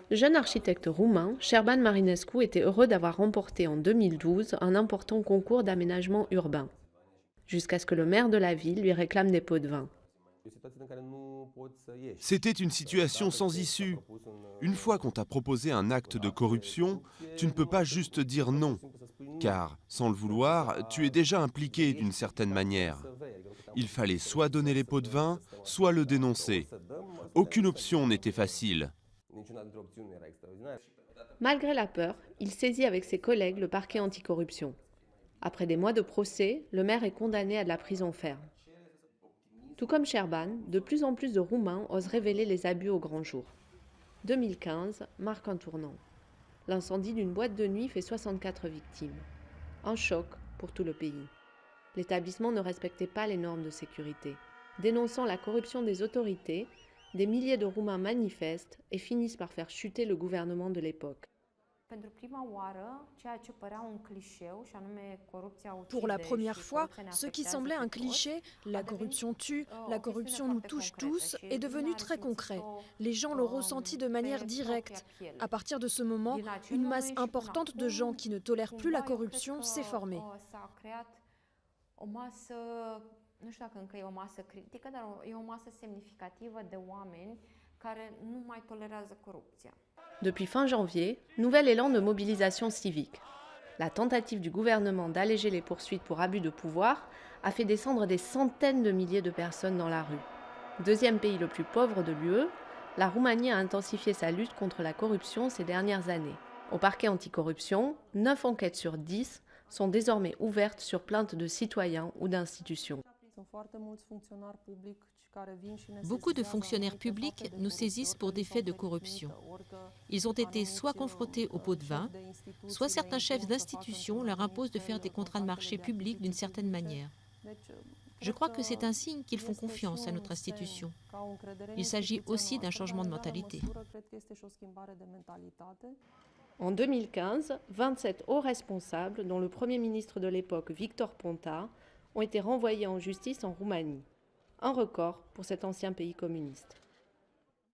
Le jeune architecte roumain, Șerban Marinescu, était heureux d'avoir remporté en 2012 un important concours d'aménagement urbain, jusqu'à ce que le maire de la ville lui réclame des pots de vin. C'était une situation sans issue. Une fois qu'on t'a proposé un acte de corruption, tu ne peux pas juste dire non, car, sans le vouloir, tu es déjà impliqué d'une certaine manière. Il fallait soit donner les pots de vin, soit le dénoncer. Aucune option n'était facile. Malgré la peur, il saisit avec ses collègues le parquet anticorruption. Après des mois de procès, le maire est condamné à de la prison ferme. Tout comme Șerban, de plus en plus de Roumains osent révéler les abus au grand jour. 2015 marque un tournant. L'incendie d'une boîte de nuit fait 64 victimes. Un choc pour tout le pays. L'établissement ne respectait pas les normes de sécurité. Dénonçant la corruption des autorités, des milliers de Roumains manifestent et finissent par faire chuter le gouvernement de l'époque. Pour la première fois, ce qui semblait un cliché, la corruption tue, la corruption nous touche tous, est devenu très concret. Les gens l'ont ressenti de manière directe. À partir de ce moment, une masse importante de gens qui ne tolèrent plus la corruption s'est formée. Nu știu dacă încă e o masă critică, dar e o masă semnificativă de oameni care nu mai tolerează corupția. Depuis fin janvier, nouvel élan de mobilisation civique. La tentative du gouvernement d'alléger les poursuites pour abus de pouvoir a fait descendre des centaines de milliers de personnes dans la rue. Deuxième pays le plus pauvre de l'UE, la Roumanie a intensifié sa lutte contre la corruption ces dernières années. Au parquet anticorruption, 9 enquêtes sur 10 sont désormais ouvertes sur plainte de citoyens ou d'institutions. Beaucoup de fonctionnaires publics nous saisissent pour des faits de corruption. Ils ont été soit confrontés au pot de vin, soit certains chefs d'institutions leur imposent de faire des contrats de marché publics d'une certaine manière. Je crois que c'est un signe qu'ils font confiance à notre institution. Il s'agit aussi d'un changement de mentalité. En 2015, 27 hauts responsables, dont le Premier ministre de l'époque Victor Ponta, ont été renvoyés en justice en Roumanie. Un record pour cet ancien pays communiste.